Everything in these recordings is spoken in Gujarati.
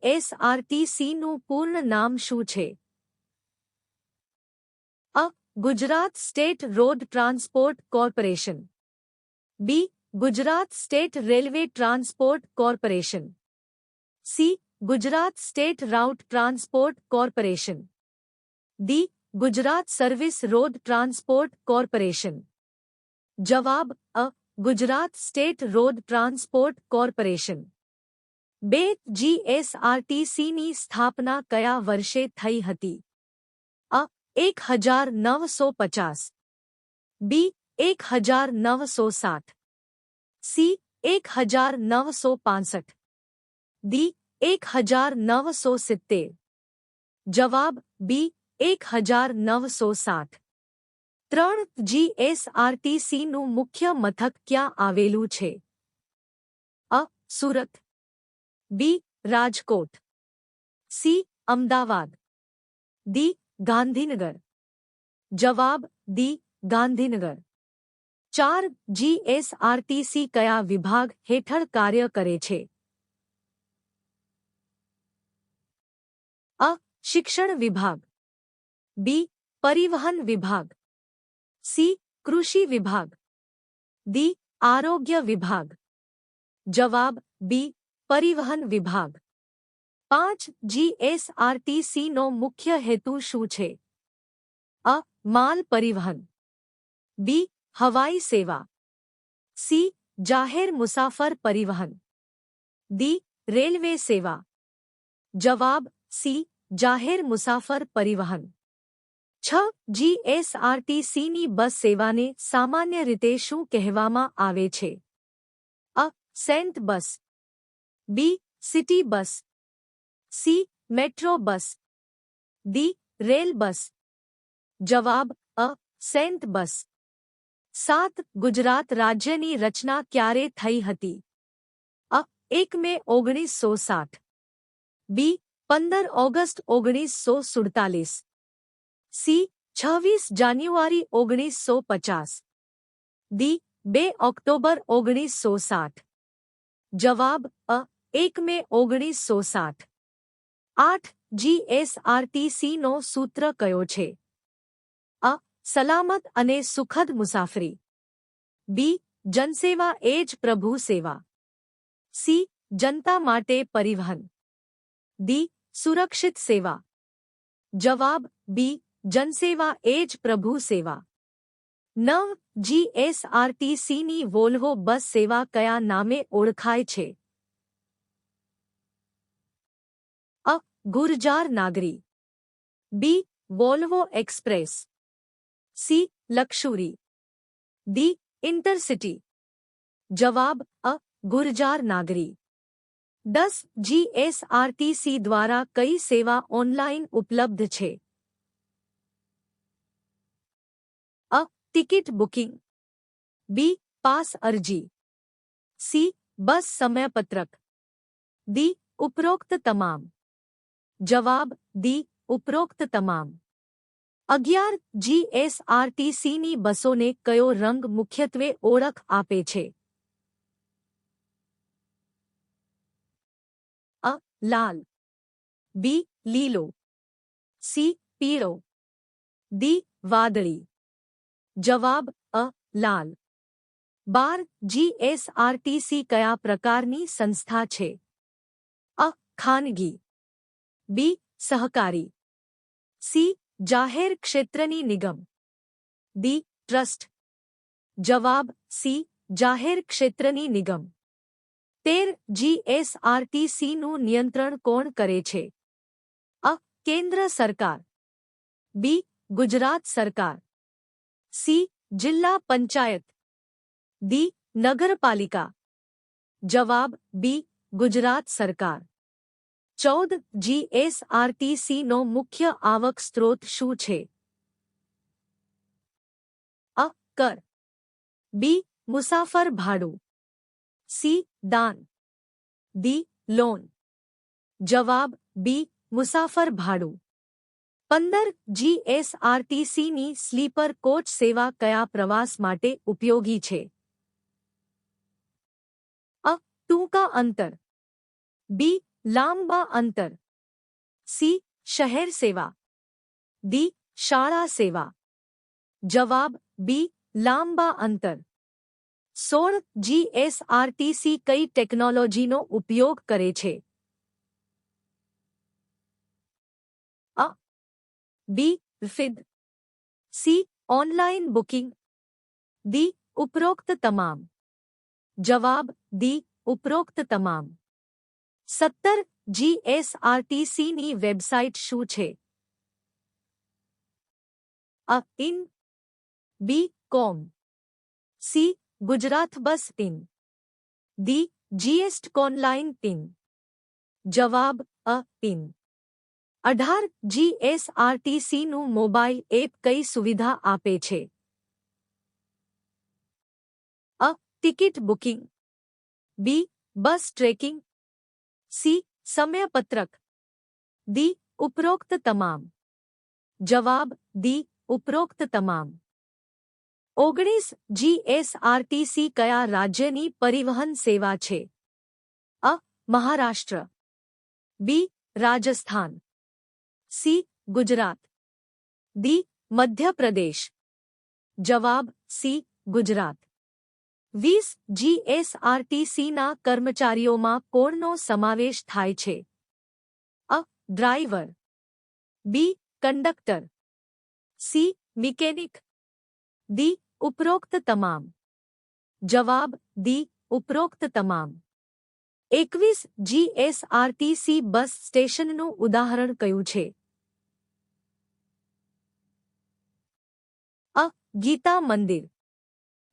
જીએસઆરટીસીનું પૂર્ણ નામ શું છે? અ. Gujarat state road transport corporation. B. Gujarat state railway transport corporation. C. Gujarat state route transport corporation. D. Gujarat service road transport corporation. જવાબ અ. Gujarat state road transport corporation. 2. જીએસઆરટીસીની સ્થાપના કયા વર્ષે થઈ હતી? અ. 1950. બી. 1960. સી. 1965. ડી. 1970. જવાબ બી. 1960. 3. જીએસઆરટીસીનું મુખ્ય મથક ક્યાં આવેલું છે? અ. સુરત. બી. રાજકોટ. સી. અમદાવાદ. ડી. ગાંધીનગર. જવાબ ડી. ગાંધીનગર. 4. જીએસઆરટીસી કયા વિભાગ હેઠળ કાર્ય કરે છે? અ. શિક્ષણ વિભાગ. બી. પરિવહન વિભાગ. સી. કૃષિ વિભાગ. ડી. આરોગ્ય વિભાગ. જવાબ બી. પરિવહન વિભાગ. 5. જીએસઆરટીસીનો મુખ્ય હેતુ શું છે? અ. માલ પરિવહન. બી. હવાઈ સેવા. સી. જાહેર મુસાફર પરિવહન. ડી. રેલવે સેવા. જવાબ સી. જાહેર મુસાફર પરિવહન. 6. જીએસઆરટીસીની બસ સેવાને સામાન્ય રીતે શું કહેવામાં આવે છે? અ. સેન્ટ bus. B. City bus. C. Metro bus. D. Rail bus. જવાબ અ. સેન્ટ બસ. 7. ગુજરાત રાજ્યની રચના ક્યારે થઈ હતી? અ. 1 મે 1960. બી. 15 ઓગસ્ટ 1947. સી. 26 જાન્યુઆરી 1950. ડી. 2 ઓક્ટોબર 1960. જવાબ અ. 1 મે 1960. 8. જીએસઆરટીસીનો સૂત્ર કયો છે? અ. સલામત અને સુખદ મુસાફરી. બી. જનસેવા એ જ પ્રભુ સેવા. સી. જનતા માટે પરિવહન. ડી. સુરક્ષિત સેવા. જવાબ બી. જનસેવા એ જ પ્રભુ સેવા. 9. જીએસઆરટીસીની વોલ્વો બસ સેવા કયા નામે ઓળખાય છે? અ. Gurjar Nagari. B. Volvo express. C. Luxury. D. Intercity. જવાબ અ. ગુર્જાર નાગરી. 10. જીએસઆરટીસી દ્વારા કઈ સેવા ઓનલાઇન ઉપલબ્ધ છે? અ. Ticket booking. બી. પાસ અરજી. સી. બસ સમયપત્રક. ડી. ઉપરોક્ત તમામ. જવાબ ડી. ઉપરોક્ત તમામ. 11. જીએસઆરટીસીની બસોને કયો રંગ મુખ્યત્વે ઓળખ આપે છે? અ. લાલ. બી. લીલો. સી. પીળો. ડી. વાદળી. જવાબ અ. લાલ. 12. જીએસઆરટીસી કયા પ્રકારની સંસ્થા છે? અ. ખાનગી. બી. સહકારી. સી. જાહેર ક્ષેત્રની નિગમ. ડી. ટ્રસ્ટ. જવાબ સી. જાહેર ક્ષેત્રની નિગમ. 13. જીએસઆરટીસીનું નિયંત્રણ કોણ કરે છે? અ. કેન્દ્ર સરકાર. બી. ગુજરાત સરકાર. સી. જિલ્લા પંચાયત. ડી. નગરપાલિકા. જવાબ બી. ગુજરાત સરકાર. 14. જીએસઆરટીસીનો મુખ્ય આવક સ્ત્રોત શું છે? અ. કર. બી. મુસાફર ભાડું. સી. દાન. ડી. લોન. જવાબ બી. મુસાફર ભાડું. 15. જીએસઆરટીસીની સ્લીપર કોચ સેવા કયા પ્રવાસ માટે ઉપયોગી છે? અ. ટૂંકા અંતર. બી. લાંબા અંતર, સી શહેર સેવા, ડી શાળા સેવા. જવાબ બી લાંબા અંતર. 16 જીએસઆરટીસી કઈ ટેકનોલોજીનો ઉપયોગ કરે છે? અ બી ફિદ, સી ઓનલાઇન બુકિંગ, ડી ઉપરોક્ત તમામ. જવાબ ડી ઉપરોક્ત તમામ. 17 જીએસઆરટીસીની વેબસાઇટ શું છે? અ in, B com, C Gujarat bus in, D જીએસટકોનલાઇન ઇન. જવાબ અ ઇન. 18 જીએસઆરટીસીનું મોબાઈલ એપ કઈ સુવિધા આપે છે? અ ticket booking, B bus tracking, C સમયપત્રક, ડી ઉપરોક્ત તમામ. જવાબ ડી ઉપરોક્ત તમામ. 19 જીએસઆરટીસી કયા રાજ્યની પરિવહન સેવા છે? અ મહારાષ્ટ્ર, બી રાજસ્થાન, સી ગુજરાત, ડી મધ્યપ્રદેશ. જવાબ સી ગુજરાત. 20 જીએસઆરટીસીના કર્મચારીઓમાં કોણનો સમાવેશ થાય છે? A driver, B conductor, C mechanic, D ઉપરોક્ત તમામ. જવાબ ડી ઉપરોક્ત તમામ. 21 જીએસઆરટીસી બસ સ્ટેશનનું ઉદાહરણ કયું છે? અ Gita Mandir,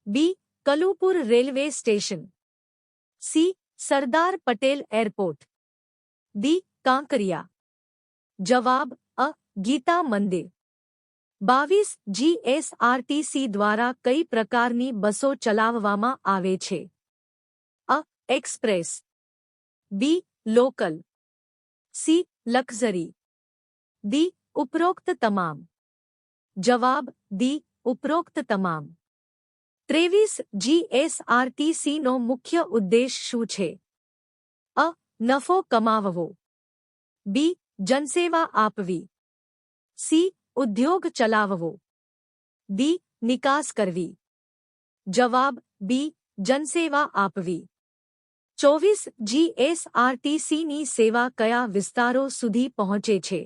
B Kalupur railway station, C Sardar Patel airport, D Kankaria. જવાબ અ ગીતા મંદિર. 22 જીએસઆરટીસી દ્વારા કઈ પ્રકારની બસો ચલાવવામાં આવે છે? અ એક્સપ્રેસ, બી લોકલ, સી લક્ઝરી, ડી ઉપરોક્ત તમામ. જવાબ ડી ઉપરોક્ત તમામ. 23 જીએસઆરટીસીનો મુખ્ય ઉદ્દેશ શું છે? અ નફો કમાવવો, બી જનસેવા આપવી, સી ઉદ્યોગ ચલાવવો, ડી નિકાસ કરવી. જવાબ બી જનસેવા આપવી. 24 જીએસઆરટીસીની સેવા કયા વિસ્તારો સુધી પહોંચે છે?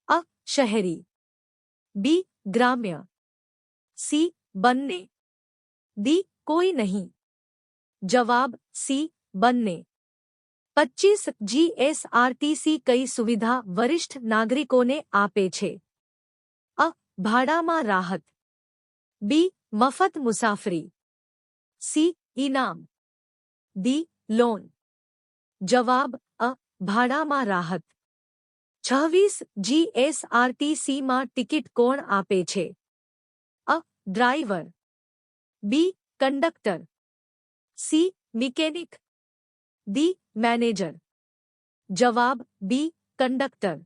અ શહેરી, બી ગ્રામ્ય, સી બંને, ડી કોઈ નહીં. જવાબ સી બંને. 25 જીએસઆરટીસી કઈ સુવિધા વરિષ્ઠ નાગરિકોને આપે છે? અ ભાડામાં રાહત, બી મફત મુસાફરી, સી ઇનામ, ડી લોન. જવાબ અ ભાડામાં રાહત. 26 જીએસઆરટીસીમાં ટિકિટ કોણ આપે છે? A driver, B conductor, C mechanic, D manager. જવાબ બી કંડક્ટર.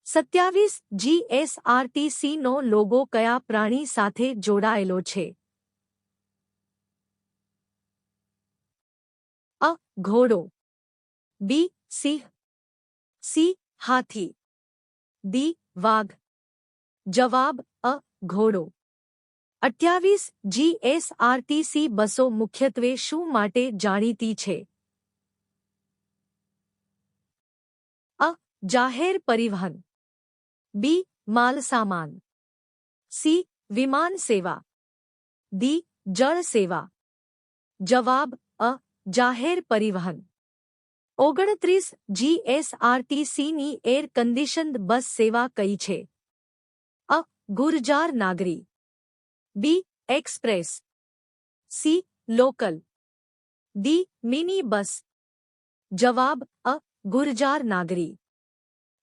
27 જીએસઆરટીસીનો લોગો કયા પ્રાણી સાથે જોડાયેલો છે? અ ઘોડો, બી સિંહ, સી હાથી, ડી વાઘ. જવાબ અ ઘોડો. 28 જીએસઆરટીસી બસો મુખ્યત્વે શું માટે જાણીતી છે? અ જાહેર પરિવહન, બી માલસામાન, સી વિમાન સેવા, ડી જળ સેવા. જવાબ અ જાહેર પરિવહન. 29 જીએસઆરટીસીની એર કન્ડિશન્ડ બસ સેવા કઈ છે? અ Gurjar Nagari, B express, C local, D mini bus. જવાબ અ ગુર્જાર નાગરી.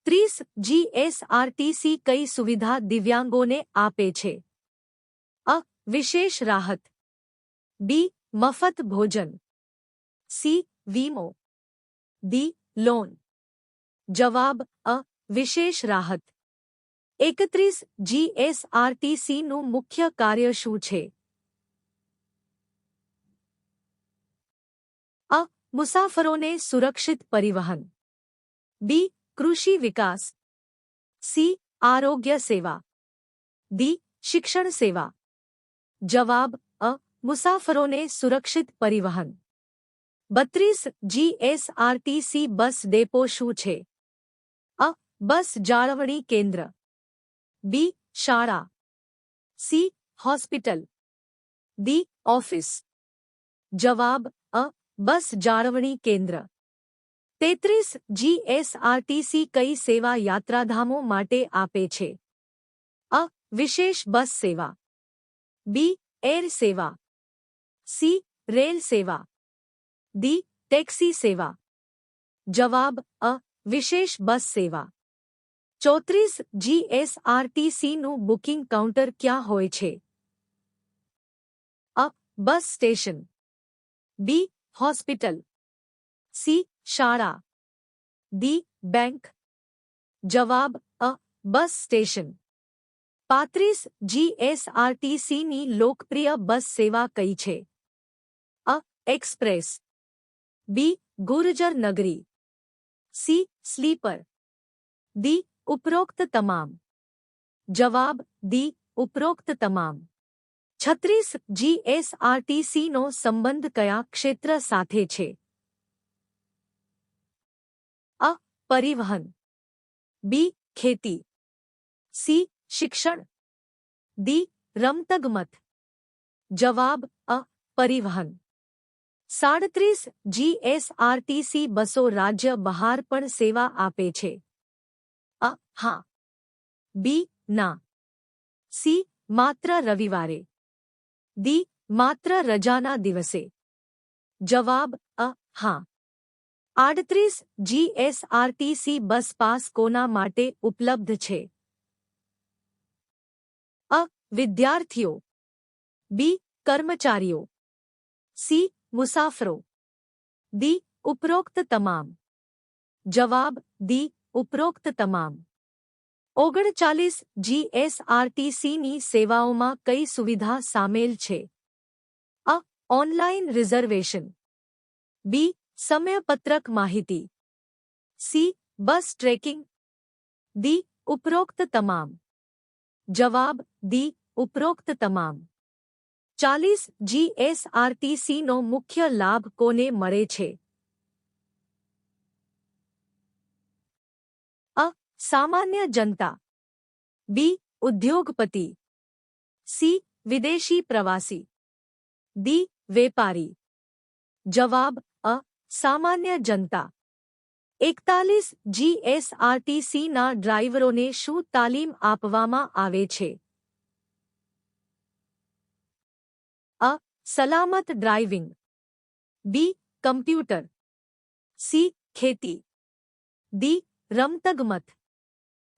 30 જીએસઆરટીસી કઈ સુવિધા દિવ્યાંગોને આપે છે? અ વિશેષ રાહત, બી મફત ભોજન, સી વીમો, ડી લોન. જવાબ અ વિશેષ રાહત. 31 જીએસઆરટીસીનું મુખ્ય કાર્ય શું છે? અ મુસાફરોને સુરક્ષિત પરિવહન. બી. કૃષિ વિકાસ. સી. આરોગ્ય સેવા. ડી. શિક્ષણ સેવા. જવાબ અ. મુસાફરોને સુરક્ષિત પરિવહન. 32 જીએસઆરટીસી બસ ડેપો શું છે? અ. બસ જાળવણી કેન્દ્ર. બી. શાળા. સી. હોસ્પિટલ. ડી. ઓફિસ. જવાબ અ. બસ જાળવણી કેન્દ્ર. 33 જીએસઆરટીસી કઈ સેવા યાત્રાધામો માટે આપે છે? અ. વિશેષ બસ સેવા. બી. એર સેવા. સી. રેલ સેવા. ડી. ટેક્સી સેવા. જવાબ અ. વિશેષ બસ સેવા. 34 જીએસઆરટીસીનું બુકિંગ કાઉન્ટર ક્યાં હોય છે? અ. Bus station. B. Hospital. C. શાળા. ડી. બેંક. જવાબ અ. Bus station. 35 જીએસઆરટીસીની લોકપ્રિય બસ સેવા કઈ છે? અ. એક્સપ્રેસ. બી. ગુર્જર નગરી. સી. સ્લીપર. ડી. ઉપરોક્ત તમામ. જવાબ ડી. ઉપરોક્ત તમામ. 36 જીએસઆરટીસીનો સંબંધ કયા ક્ષેત્ર સાથે છે? અ. પરિવહન. બી. ખેતી. સી. શિક્ષણ. ડી. રમતગમત. જવાબ અ. પરિવહન. 37 જીએસઆરટીસી બસો રાજ્ય બહાર પણ સેવા આપે છે? અ. હા. બી. ના. સી. માત્ર રવિવારે. ડી. માત્ર રજાના દિવસે. જવાબ અ. હા. 38 જીએસઆરટીસી બસ પાસ કોના માટે ઉપલબ્ધ છે? અ. વિદ્યાર્થીઓ. બી. કર્મચારીઓ. સી. મુસાફરો. ડી. ઉપરોક્ત તમામ. જવાબ ડી. ઉપરોક્ત તમામ. 39 જીએસઆરટીસીની સેવાઓમાં કઈ સુવિધા સામેલ છે? અ. Online reservation. બી. સમયપત્રક માહિતી. સી. Bus tracking. ડી. ઉપરોક્ત તમામ. જવાબ ડી. ઉપરોક્ત તમામ. 40 જીએસઆરટીસીનો મુખ્ય લાભ કોને મળે છે? અ. સામાન્ય જનતા. બી. ઉદ્યોગપતિ. સી. વિદેશી પ્રવાસી. ડી. વેપારી. જવાબ અ. સામાન્ય જનતા. 41 જીએસઆરટીસીના ડ્રાઈવરોને શું તાલીમ આપવામાં આવે છે? અ. સલામત ડ્રાઇવિંગ. બી. કમ્પ્યુટર. સી. ખેતી. ડી. રમતગમત.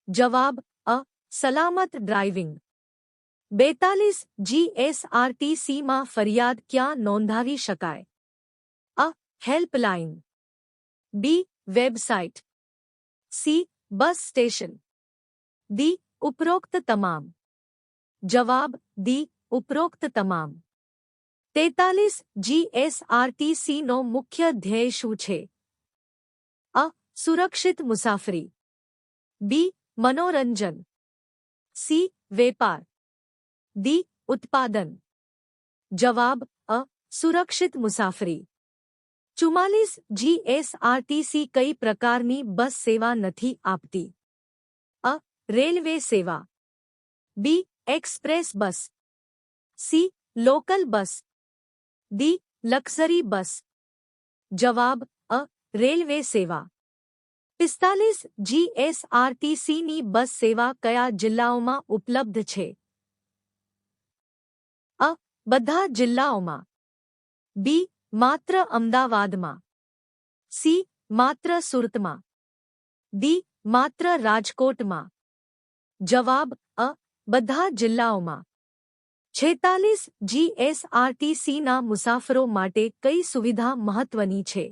જવાબ અ. સલામત ડ્રાઇવિંગ. 42 જીએસઆરટીસીમાં ફરિયાદ ક્યાં નોંધાવી શકાય? અ. Helpline. B. Website. C. Bus station. D. ઉપરોક્ત તમામ. જવાબ ડી. ઉપરોક્ત તમામ. 43 જીએસઆરટીસીનો મુખ્ય ધ્યેય શું છે? અ. સુરક્ષિત મુસાફરી. બી. મનોરંજન. સી. વેપાર. ડી. ઉત્પાદન. જવાબ અ. સુરક્ષિત મુસાફરી. 44 જીએસઆરટીસી કઈ પ્રકારની બસ સેવા નથી આપતી? અ. રેલવે સેવા. B. Express bus. C. Local bus. D. Luxury bus. જવાબ અ. રેલવે સેવા. 45 જીએસઆરટીસીની બસ સેવા કયા જિલ્લાઓમાં ઉપલબ્ધ છે? અ. બધા જિલ્લાઓમાં. બી. માત્ર અમદાવાદમાં. સી. માત્ર સુરતમાં. ડી. માત્ર રાજકોટમાં. જવાબ અ. બધા જિલ્લાઓમાં. 46 જીએસઆરટીસીના મુસાફરો માટે કઈ સુવિધા મહત્વની છે?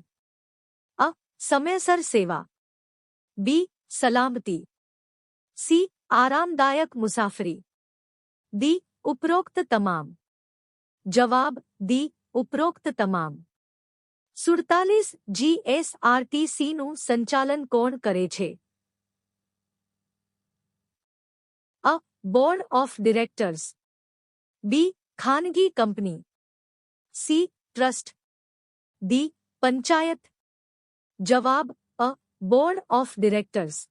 અ. સમયસર સેવા. બી. સલામતી. સી. આરામદાયક મુસાફરી. ડી. ઉપરોક્ત તમામ. જવાબ ડી. ઉપરોક્ત તમામ. 47 GSRTC નું સંચાલન કોણ કરે છે? અ. Board of directors. બી. ખાનગી company. C. Trust. D. Panchayat. જવાબ અ. Board of directors.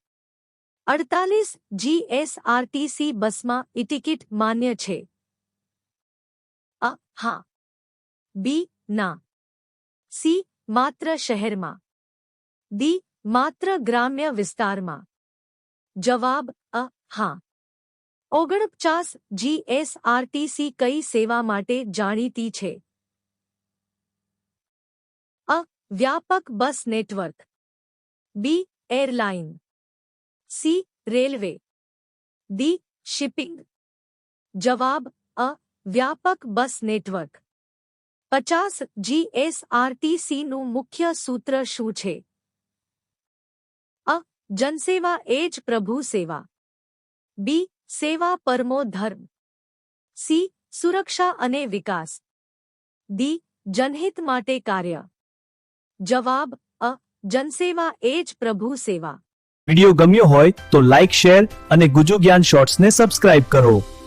48 GSRTC બસમાં ટિકિટ માન્ય છે? અ. હા. બી. ના. સી. માત્ર શહેરમાં. ડી. માત્ર ગ્રામ્ય વિસ્તારમાં. જવાબ અ. હા. 49 GSRTC કઈ સેવા માટે જાણીતી છે? અ. વ્યાપક bus network. B. Airline. C. Railway. D. Shipping. જવાબ અ. વ્યાપક બસ નેટવર્ક. 50 GSRTC નું મુખ્ય સૂત્ર શું છે? અ. જનસેવા એ જ પ્રભુ સેવા. બી. સેવા પરમો ધર્મ. સી. સુરક્ષા અને વિકાસ. ડી. જનહિત માટે કાર્ય. જવાબ અ. જનસેવા એ જ પ્રભુ સેવા. વિડિયો ગમ્યો હોય તો લાઇક, શેર અને ગુજુ જ્ઞાન શોર્ટ્સને સબસ્ક્રાઇબ કરો.